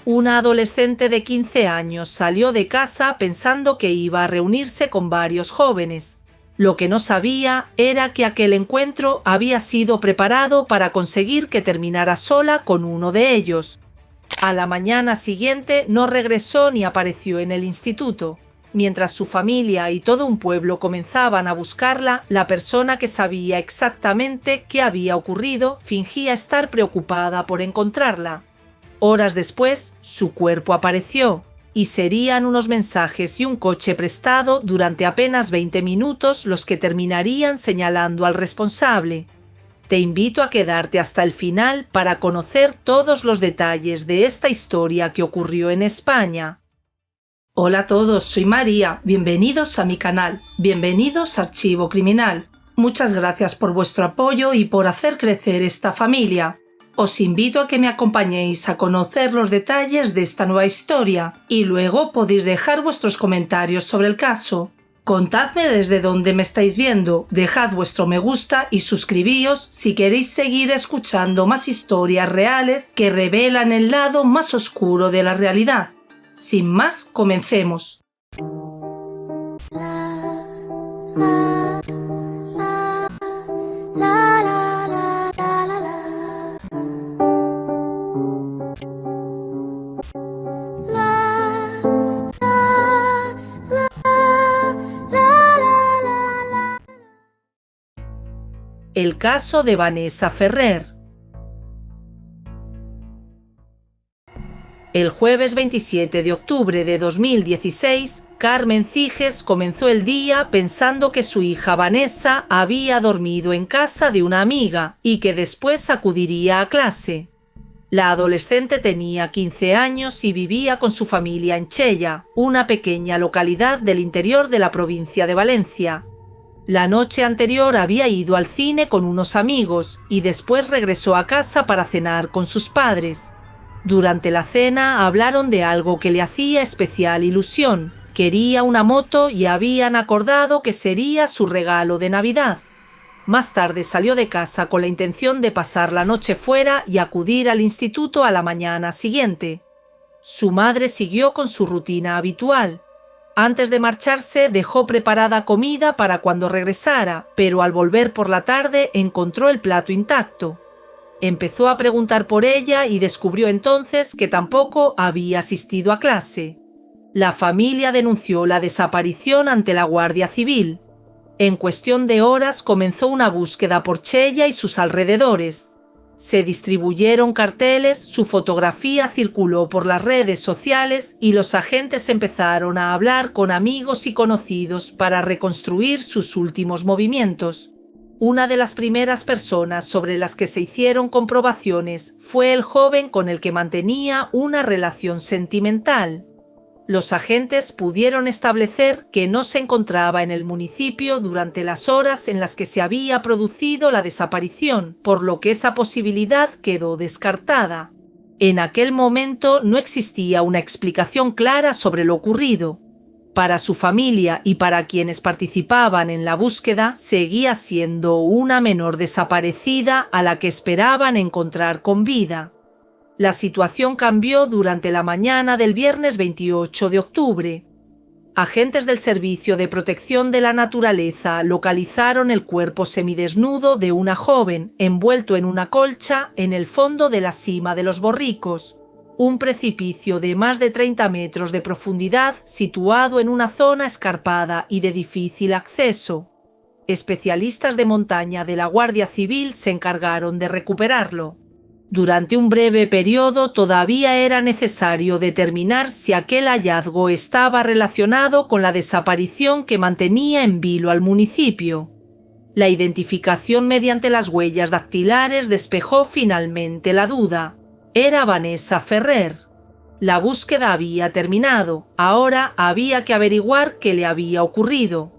Una adolescente de 15 años salió de casa pensando que iba a reunirse con varios jóvenes. Lo que no sabía era que aquel encuentro había sido preparado para conseguir que terminara sola con uno de ellos. A la mañana siguiente no regresó ni apareció en el instituto. Mientras su familia y todo un pueblo comenzaban a buscarla, la persona que sabía exactamente qué había ocurrido fingía estar preocupada por encontrarla. Horas después, su cuerpo apareció, y serían unos mensajes y un coche prestado durante apenas 20 minutos los que terminarían señalando al responsable. Te invito a quedarte hasta el final para conocer todos los detalles de esta historia que ocurrió en España. Hola a todos, soy María, bienvenidos a mi canal, bienvenidos a Archivo Criminal. Muchas gracias por vuestro apoyo y por hacer crecer esta familia. Os invito a que me acompañéis a conocer los detalles de esta nueva historia y luego podéis dejar vuestros comentarios sobre el caso. Contadme desde dónde me estáis viendo, dejad vuestro me gusta y suscribíos si queréis seguir escuchando más historias reales que revelan el lado más oscuro de la realidad. Sin más, comencemos. El caso de Vanessa Ferrer. El jueves 27 de octubre de 2016, Carmen Ciges comenzó el día pensando que su hija Vanessa había dormido en casa de una amiga y que después acudiría a clase. La adolescente tenía 15 años y vivía con su familia en Chella, una pequeña localidad del interior de la provincia de Valencia. La noche anterior había ido al cine con unos amigos y después regresó a casa para cenar con sus padres. Durante la cena hablaron de algo que le hacía especial ilusión. Quería una moto y habían acordado que sería su regalo de Navidad. Más tarde salió de casa con la intención de pasar la noche fuera y acudir al instituto a la mañana siguiente. Su madre siguió con su rutina habitual. Antes de marcharse dejó preparada comida para cuando regresara, pero al volver por la tarde encontró el plato intacto. Empezó a preguntar por ella y descubrió entonces que tampoco había asistido a clase. La familia denunció la desaparición ante la Guardia Civil. En cuestión de horas comenzó una búsqueda por Chella y sus alrededores. Se distribuyeron carteles, su fotografía circuló por las redes sociales y los agentes empezaron a hablar con amigos y conocidos para reconstruir sus últimos movimientos. Una de las primeras personas sobre las que se hicieron comprobaciones fue el joven con el que mantenía una relación sentimental. Los agentes pudieron establecer que no se encontraba en el municipio durante las horas en las que se había producido la desaparición, por lo que esa posibilidad quedó descartada. En aquel momento no existía una explicación clara sobre lo ocurrido. Para su familia y para quienes participaban en la búsqueda, seguía siendo una menor desaparecida a la que esperaban encontrar con vida. La situación cambió durante la mañana del viernes 28 de octubre. Agentes del Servicio de Protección de la Naturaleza localizaron el cuerpo semidesnudo de una joven envuelto en una colcha en el fondo de la Sima de los Borricos, un precipicio de más de 30 metros de profundidad situado en una zona escarpada y de difícil acceso. Especialistas de montaña de la Guardia Civil se encargaron de recuperarlo. Durante un breve periodo todavía era necesario determinar si aquel hallazgo estaba relacionado con la desaparición que mantenía en vilo al municipio. La identificación mediante las huellas dactilares despejó finalmente la duda. Era Vanessa Ferrer. La búsqueda había terminado, ahora había que averiguar qué le había ocurrido.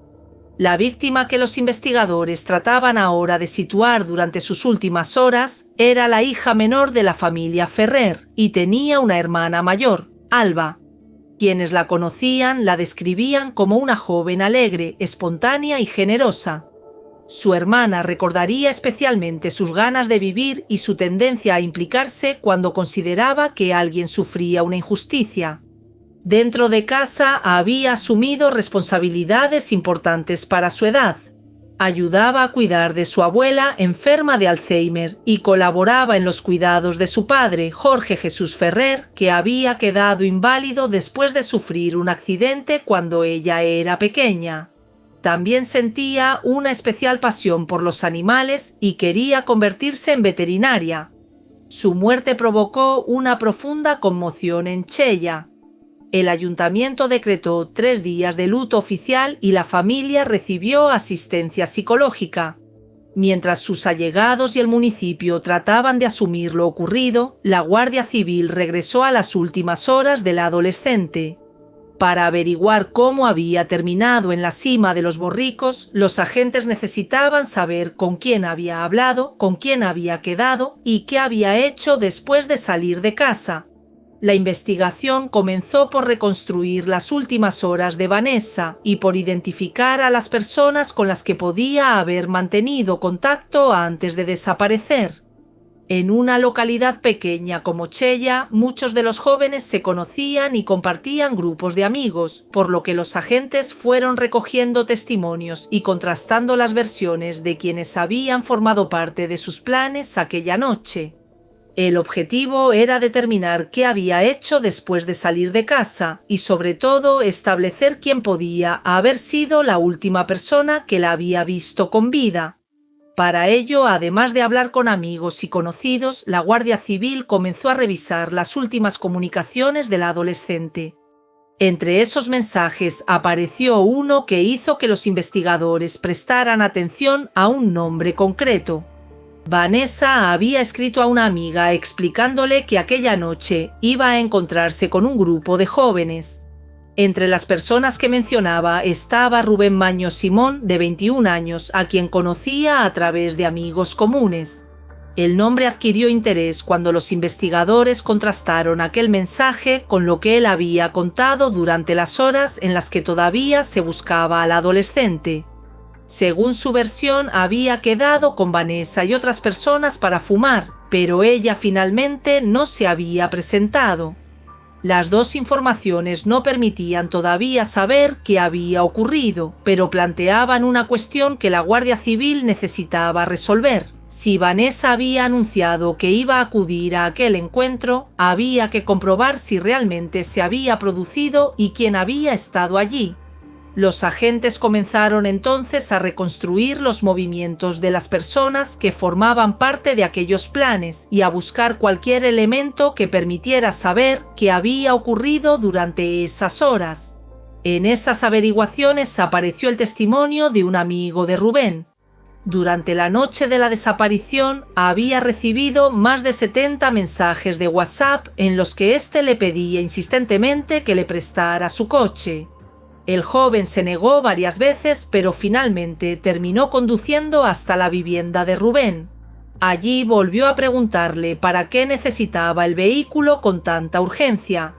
La víctima que los investigadores trataban ahora de situar durante sus últimas horas era la hija menor de la familia Ferrer y tenía una hermana mayor, Alba. Quienes la conocían la describían como una joven alegre, espontánea y generosa. Su hermana recordaría especialmente sus ganas de vivir y su tendencia a implicarse cuando consideraba que alguien sufría una injusticia. Dentro de casa había asumido responsabilidades importantes para su edad. Ayudaba a cuidar de su abuela enferma de Alzheimer y colaboraba en los cuidados de su padre, Jorge Jesús Ferrer, que había quedado inválido después de sufrir un accidente cuando ella era pequeña. También sentía una especial pasión por los animales y quería convertirse en veterinaria. Su muerte provocó una profunda conmoción en Chella. El ayuntamiento decretó 3 días de luto oficial y la familia recibió asistencia psicológica. Mientras sus allegados y el municipio trataban de asumir lo ocurrido, la Guardia Civil regresó a las últimas horas de la adolescente. Para averiguar cómo había terminado en la cima de los borricos, los agentes necesitaban saber con quién había hablado, con quién había quedado y qué había hecho después de salir de casa. La investigación comenzó por reconstruir las últimas horas de Vanessa y por identificar a las personas con las que podía haber mantenido contacto antes de desaparecer. En una localidad pequeña como Chella, muchos de los jóvenes se conocían y compartían grupos de amigos, por lo que los agentes fueron recogiendo testimonios y contrastando las versiones de quienes habían formado parte de sus planes aquella noche. El objetivo era determinar qué había hecho después de salir de casa y, sobre todo, establecer quién podía haber sido la última persona que la había visto con vida. Para ello, además de hablar con amigos y conocidos, la Guardia Civil comenzó a revisar las últimas comunicaciones de la adolescente. Entre esos mensajes apareció uno que hizo que los investigadores prestaran atención a un nombre concreto. Vanessa había escrito a una amiga explicándole que aquella noche iba a encontrarse con un grupo de jóvenes. Entre las personas que mencionaba estaba Rubén Maño Simón, de 21 años, a quien conocía a través de amigos comunes. El nombre adquirió interés cuando los investigadores contrastaron aquel mensaje con lo que él había contado durante las horas en las que todavía se buscaba al adolescente. Según su versión, había quedado con Vanessa y otras personas para fumar, pero ella finalmente no se había presentado. Las dos informaciones no permitían todavía saber qué había ocurrido, pero planteaban una cuestión que la Guardia Civil necesitaba resolver. Si Vanessa había anunciado que iba a acudir a aquel encuentro, había que comprobar si realmente se había producido y quién había estado allí. Los agentes comenzaron entonces a reconstruir los movimientos de las personas que formaban parte de aquellos planes y a buscar cualquier elemento que permitiera saber qué había ocurrido durante esas horas. En esas averiguaciones apareció el testimonio de un amigo de Rubén. Durante la noche de la desaparición había recibido más de 70 mensajes de WhatsApp en los que éste le pedía insistentemente que le prestara su coche. El joven se negó varias veces, pero finalmente terminó conduciendo hasta la vivienda de Rubén. Allí volvió a preguntarle para qué necesitaba el vehículo con tanta urgencia.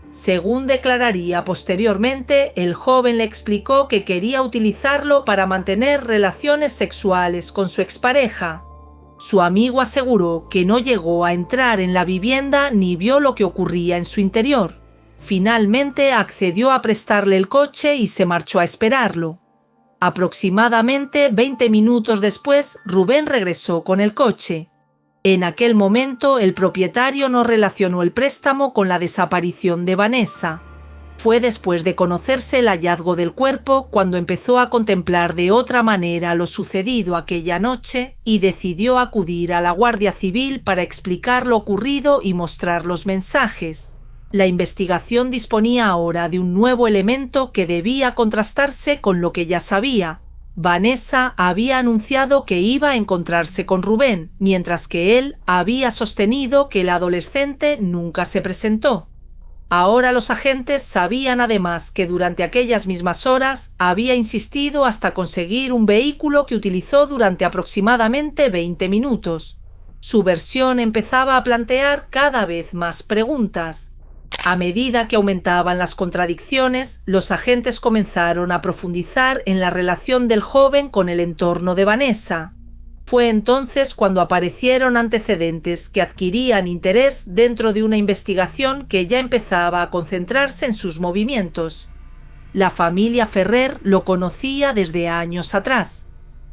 Según declararía posteriormente, el joven le explicó que quería utilizarlo para mantener relaciones sexuales con su expareja. Su amigo aseguró que no llegó a entrar en la vivienda ni vio lo que ocurría en su interior. Finalmente accedió a prestarle el coche y se marchó a esperarlo. Aproximadamente 20 minutos después, Rubén regresó con el coche. En aquel momento, el propietario no relacionó el préstamo con la desaparición de Vanessa. Fue después de conocerse el hallazgo del cuerpo cuando empezó a contemplar de otra manera lo sucedido aquella noche y decidió acudir a la Guardia Civil para explicar lo ocurrido y mostrar los mensajes. La investigación disponía ahora de un nuevo elemento que debía contrastarse con lo que ya sabía. Vanessa había anunciado que iba a encontrarse con Rubén, mientras que él había sostenido que el adolescente nunca se presentó. Ahora los agentes sabían además que durante aquellas mismas horas había insistido hasta conseguir un vehículo que utilizó durante aproximadamente 20 minutos. Su versión empezaba a plantear cada vez más preguntas. A medida que aumentaban las contradicciones, los agentes comenzaron a profundizar en la relación del joven con el entorno de Vanessa. Fue entonces cuando aparecieron antecedentes que adquirían interés dentro de una investigación que ya empezaba a concentrarse en sus movimientos. La familia Ferrer lo conocía desde años atrás.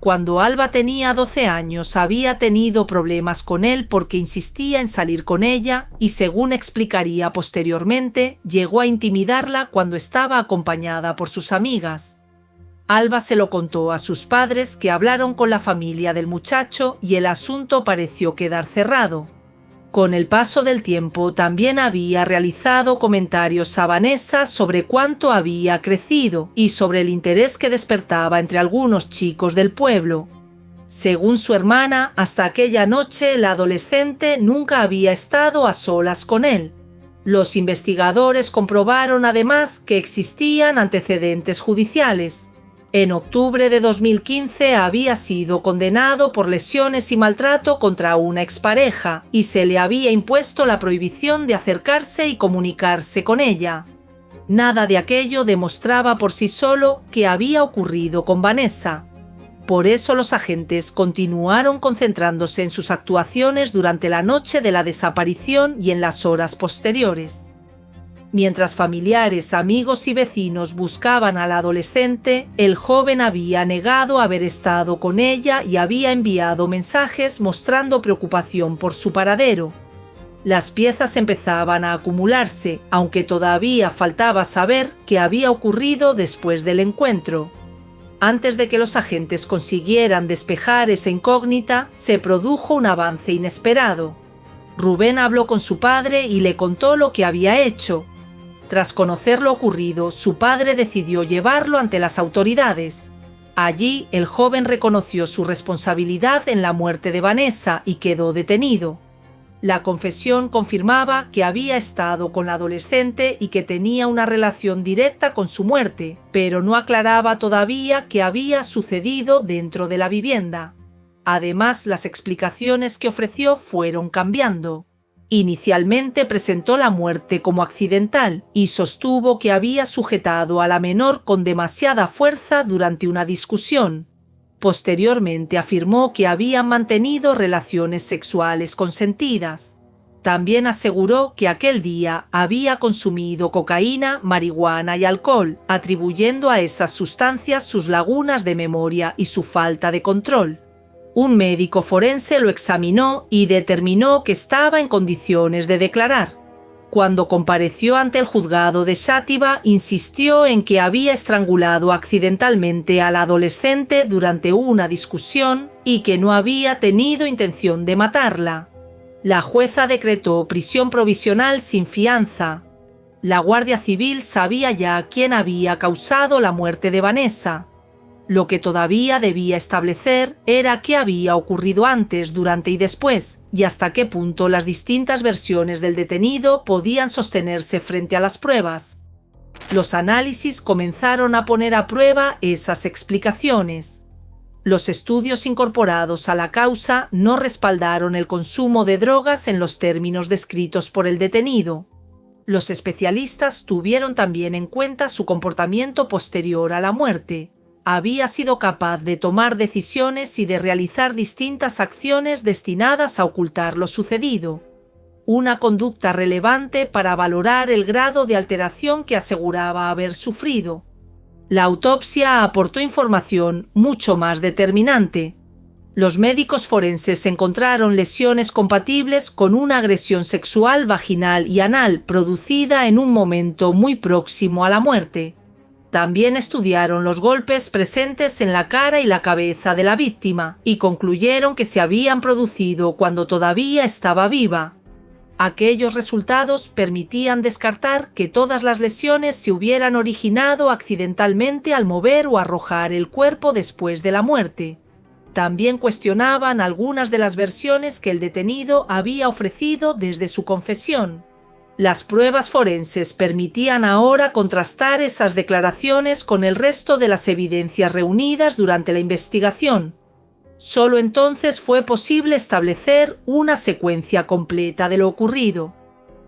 Cuando Alba tenía 12 años había tenido problemas con él porque insistía en salir con ella y, según explicaría posteriormente, llegó a intimidarla cuando estaba acompañada por sus amigas. Alba se lo contó a sus padres, que hablaron con la familia del muchacho y el asunto pareció quedar cerrado. Con el paso del tiempo también había realizado comentarios a Vanessa sobre cuánto había crecido y sobre el interés que despertaba entre algunos chicos del pueblo. Según su hermana, hasta aquella noche la adolescente nunca había estado a solas con él. Los investigadores comprobaron además que existían antecedentes judiciales. En octubre de 2015 había sido condenado por lesiones y maltrato contra una expareja y se le había impuesto la prohibición de acercarse y comunicarse con ella. Nada de aquello demostraba por sí solo que había ocurrido con Vanessa. Por eso los agentes continuaron concentrándose en sus actuaciones durante la noche de la desaparición y en las horas posteriores. Mientras familiares, amigos y vecinos buscaban a la adolescente, el joven había negado haber estado con ella y había enviado mensajes mostrando preocupación por su paradero. Las piezas empezaban a acumularse, aunque todavía faltaba saber qué había ocurrido después del encuentro. Antes de que los agentes consiguieran despejar esa incógnita, se produjo un avance inesperado. Rubén habló con su padre y le contó lo que había hecho. Tras conocer lo ocurrido, su padre decidió llevarlo ante las autoridades. Allí, el joven reconoció su responsabilidad en la muerte de Vanessa y quedó detenido. La confesión confirmaba que había estado con la adolescente y que tenía una relación directa con su muerte, pero no aclaraba todavía qué había sucedido dentro de la vivienda. Además, las explicaciones que ofreció fueron cambiando. Inicialmente presentó la muerte como accidental y sostuvo que había sujetado a la menor con demasiada fuerza durante una discusión. Posteriormente afirmó que habían mantenido relaciones sexuales consentidas. También aseguró que aquel día había consumido cocaína, marihuana y alcohol, atribuyendo a esas sustancias sus lagunas de memoria y su falta de control. Un médico forense lo examinó y determinó que estaba en condiciones de declarar. Cuando compareció ante el juzgado de Xàtiva, insistió en que había estrangulado accidentalmente a la adolescente durante una discusión y que no había tenido intención de matarla. La jueza decretó prisión provisional sin fianza. La Guardia Civil sabía ya quién había causado la muerte de Vanessa. Lo que todavía debía establecer era qué había ocurrido antes, durante y después, y hasta qué punto las distintas versiones del detenido podían sostenerse frente a las pruebas. Los análisis comenzaron a poner a prueba esas explicaciones. Los estudios incorporados a la causa no respaldaron el consumo de drogas en los términos descritos por el detenido. Los especialistas tuvieron también en cuenta su comportamiento posterior a la muerte. Había sido capaz de tomar decisiones y de realizar distintas acciones destinadas a ocultar lo sucedido. Una conducta relevante para valorar el grado de alteración que aseguraba haber sufrido. La autopsia aportó información mucho más determinante. Los médicos forenses encontraron lesiones compatibles con una agresión sexual vaginal y anal producida en un momento muy próximo a la muerte. También estudiaron los golpes presentes en la cara y la cabeza de la víctima y concluyeron que se habían producido cuando todavía estaba viva. Aquellos resultados permitían descartar que todas las lesiones se hubieran originado accidentalmente al mover o arrojar el cuerpo después de la muerte. También cuestionaban algunas de las versiones que el detenido había ofrecido desde su confesión. Las pruebas forenses permitían ahora contrastar esas declaraciones con el resto de las evidencias reunidas durante la investigación. Solo entonces fue posible establecer una secuencia completa de lo ocurrido.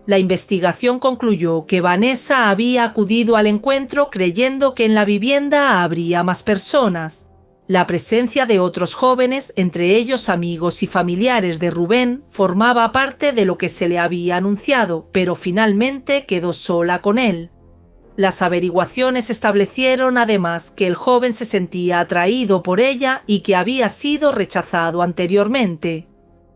La investigación concluyó que Vanessa había acudido al encuentro creyendo que en la vivienda habría más personas. La presencia de otros jóvenes, entre ellos amigos y familiares de Rubén, formaba parte de lo que se le había anunciado, pero finalmente quedó sola con él. Las averiguaciones establecieron además que el joven se sentía atraído por ella y que había sido rechazado anteriormente.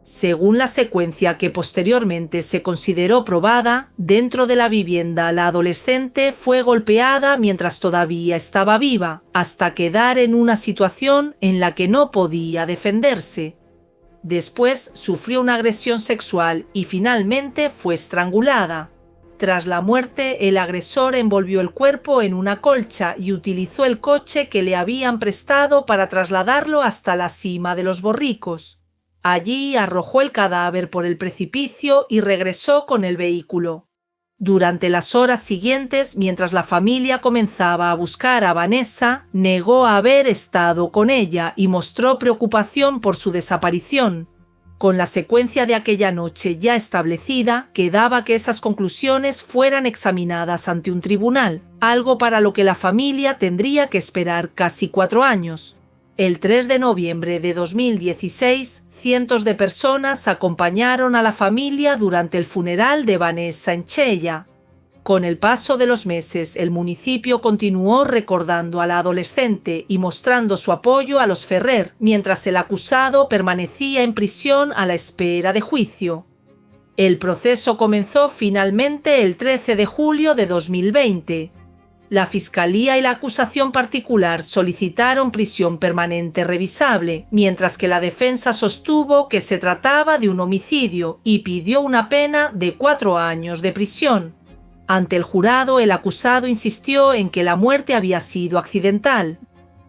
Según la secuencia que posteriormente se consideró probada, dentro de la vivienda la adolescente fue golpeada mientras todavía estaba viva, hasta quedar en una situación en la que no podía defenderse. Después sufrió una agresión sexual y finalmente fue estrangulada. Tras la muerte, el agresor envolvió el cuerpo en una colcha y utilizó el coche que le habían prestado para trasladarlo hasta la cima de los Borricos. Allí arrojó el cadáver por el precipicio y regresó con el vehículo. Durante las horas siguientes, mientras la familia comenzaba a buscar a Vanessa, negó haber estado con ella y mostró preocupación por su desaparición. Con la secuencia de aquella noche ya establecida, quedaba que esas conclusiones fueran examinadas ante un tribunal, algo para lo que la familia tendría que esperar casi 4 años. El 3 de noviembre de 2016, cientos de personas acompañaron a la familia durante el funeral de Vanessa en Chella. Con el paso de los meses, el municipio continuó recordando a la adolescente y mostrando su apoyo a los Ferrer, mientras el acusado permanecía en prisión a la espera de juicio. El proceso comenzó finalmente el 13 de julio de 2020. La Fiscalía y la acusación particular solicitaron prisión permanente revisable, mientras que la defensa sostuvo que se trataba de un homicidio y pidió una pena de 4 años de prisión. Ante el jurado, el acusado insistió en que la muerte había sido accidental.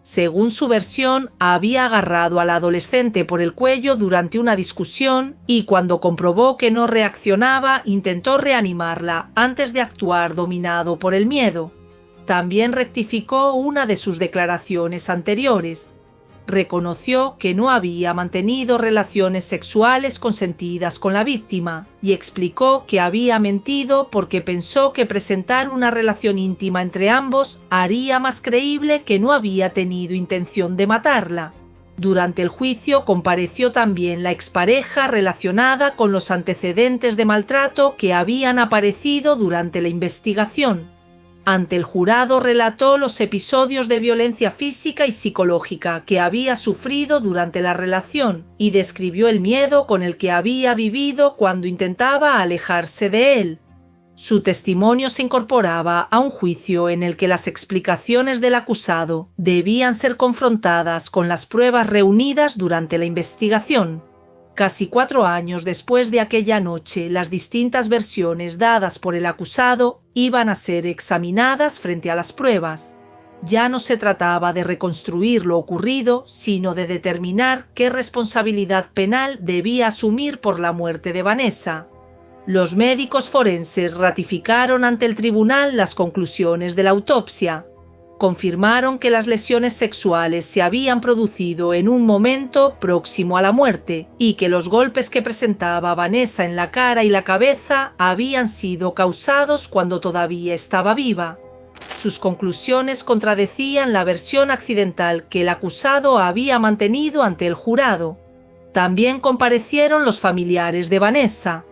Según su versión, había agarrado a la adolescente por el cuello durante una discusión y cuando comprobó que no reaccionaba, intentó reanimarla antes de actuar dominado por el miedo. También rectificó una de sus declaraciones anteriores. Reconoció que no había mantenido relaciones sexuales consentidas con la víctima y explicó que había mentido porque pensó que presentar una relación íntima entre ambos haría más creíble que no había tenido intención de matarla. Durante el juicio compareció también la expareja relacionada con los antecedentes de maltrato que habían aparecido durante la investigación. Ante el jurado relató los episodios de violencia física y psicológica que había sufrido durante la relación y describió el miedo con el que había vivido cuando intentaba alejarse de él. Su testimonio se incorporaba a un juicio en el que las explicaciones del acusado debían ser confrontadas con las pruebas reunidas durante la investigación. Casi 4 años después de aquella noche, las distintas versiones dadas por el acusado iban a ser examinadas frente a las pruebas. Ya no se trataba de reconstruir lo ocurrido, sino de determinar qué responsabilidad penal debía asumir por la muerte de Vanessa. Los médicos forenses ratificaron ante el tribunal las conclusiones de la autopsia. Confirmaron que las lesiones sexuales se habían producido en un momento próximo a la muerte y que los golpes que presentaba Vanessa en la cara y la cabeza habían sido causados cuando todavía estaba viva. Sus conclusiones contradecían la versión accidental que el acusado había mantenido ante el jurado. También comparecieron los familiares de Vanessa.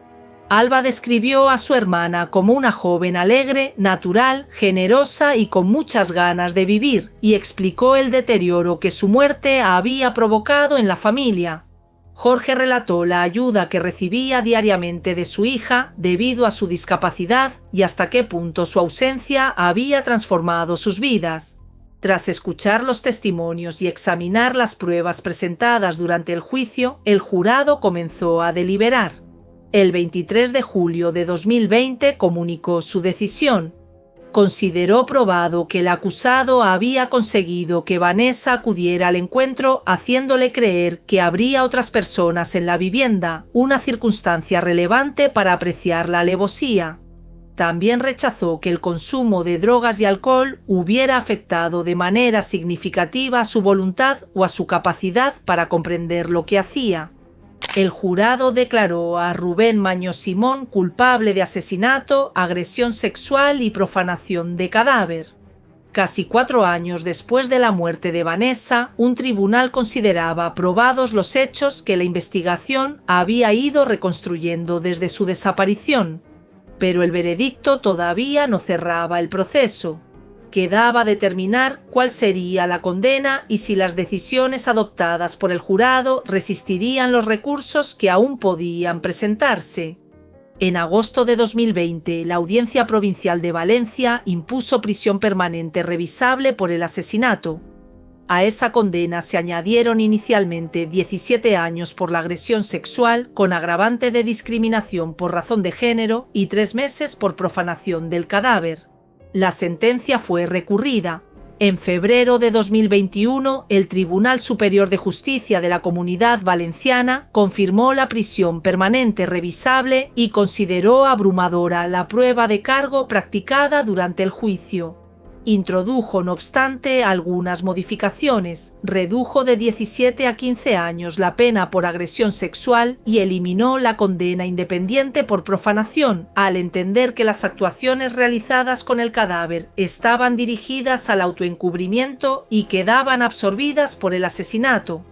Alba describió a su hermana como una joven alegre, natural, generosa y con muchas ganas de vivir, y explicó el deterioro que su muerte había provocado en la familia. Jorge relató la ayuda que recibía diariamente de su hija debido a su discapacidad y hasta qué punto su ausencia había transformado sus vidas. Tras escuchar los testimonios y examinar las pruebas presentadas durante el juicio, el jurado comenzó a deliberar. El 23 de julio de 2020 comunicó su decisión. Consideró probado que el acusado había conseguido que Vanessa acudiera al encuentro haciéndole creer que habría otras personas en la vivienda, una circunstancia relevante para apreciar la alevosía. También rechazó que el consumo de drogas y alcohol hubiera afectado de manera significativa a su voluntad o a su capacidad para comprender lo que hacía. El jurado declaró a Rubén Mañó Simón culpable de asesinato, agresión sexual y profanación de cadáver. Casi 4 años después de la muerte de Vanessa, un tribunal consideraba probados los hechos que la investigación había ido reconstruyendo desde su desaparición. Pero el veredicto todavía no cerraba el proceso. Quedaba determinar cuál sería la condena y si las decisiones adoptadas por el jurado resistirían los recursos que aún podían presentarse. En agosto de 2020, la Audiencia Provincial de Valencia impuso prisión permanente revisable por el asesinato. A esa condena se añadieron inicialmente 17 años por la agresión sexual con agravante de discriminación por razón de género y 3 meses por profanación del cadáver. La sentencia fue recurrida. En febrero de 2021, el Tribunal Superior de Justicia de la Comunidad Valenciana confirmó la prisión permanente revisable y consideró abrumadora la prueba de cargo practicada durante el juicio. Introdujo, no obstante, algunas modificaciones, redujo de 17 a 15 años la pena por agresión sexual y eliminó la condena independiente por profanación, al entender que las actuaciones realizadas con el cadáver estaban dirigidas al autoencubrimiento y quedaban absorbidas por el asesinato.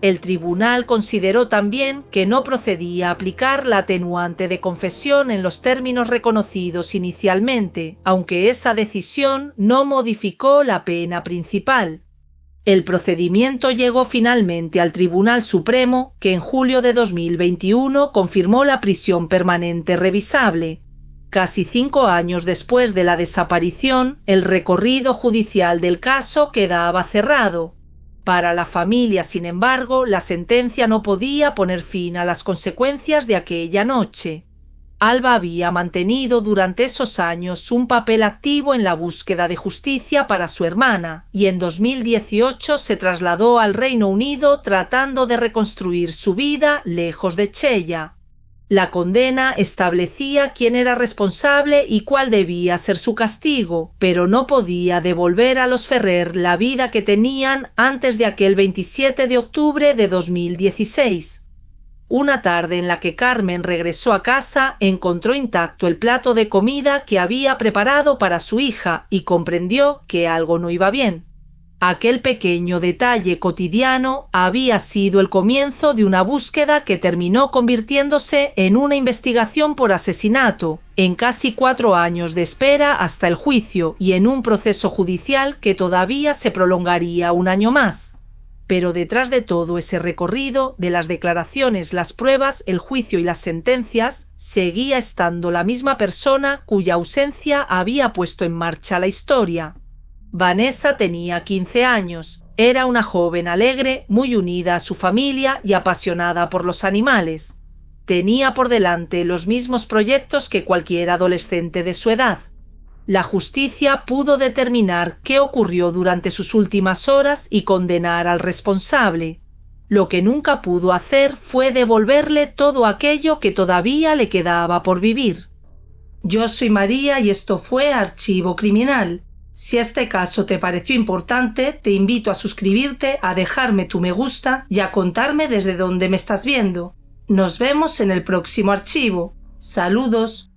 El tribunal consideró también que no procedía aplicar la atenuante de confesión en los términos reconocidos inicialmente, aunque esa decisión no modificó la pena principal. El procedimiento llegó finalmente al Tribunal Supremo, que en julio de 2021 confirmó la prisión permanente revisable. Casi 5 años después de la desaparición, el recorrido judicial del caso quedaba cerrado. Para la familia, sin embargo, la sentencia no podía poner fin a las consecuencias de aquella noche. Alba había mantenido durante esos años un papel activo en la búsqueda de justicia para su hermana y en 2018 se trasladó al Reino Unido tratando de reconstruir su vida lejos de Chella. La condena establecía quién era responsable y cuál debía ser su castigo, pero no podía devolver a los Ferrer la vida que tenían antes de aquel 27 de octubre de 2016. Una tarde en la que Carmen regresó a casa, encontró intacto el plato de comida que había preparado para su hija y comprendió que algo no iba bien. Aquel pequeño detalle cotidiano había sido el comienzo de una búsqueda que terminó convirtiéndose en una investigación por asesinato, en casi 4 años de espera hasta el juicio y en un proceso judicial que todavía se prolongaría 1 año más. Pero detrás de todo ese recorrido, de las declaraciones, las pruebas, el juicio y las sentencias, seguía estando la misma persona cuya ausencia había puesto en marcha la historia. Vanessa tenía 15 años. Era una joven alegre, muy unida a su familia y apasionada por los animales. Tenía por delante los mismos proyectos que cualquier adolescente de su edad. La justicia pudo determinar qué ocurrió durante sus últimas horas y condenar al responsable. Lo que nunca pudo hacer fue devolverle todo aquello que todavía le quedaba por vivir. Yo soy María y esto fue Archivo Criminal. Si este caso te pareció importante, te invito a suscribirte, a dejarme tu me gusta y a contarme desde dónde me estás viendo. Nos vemos en el próximo archivo. Saludos.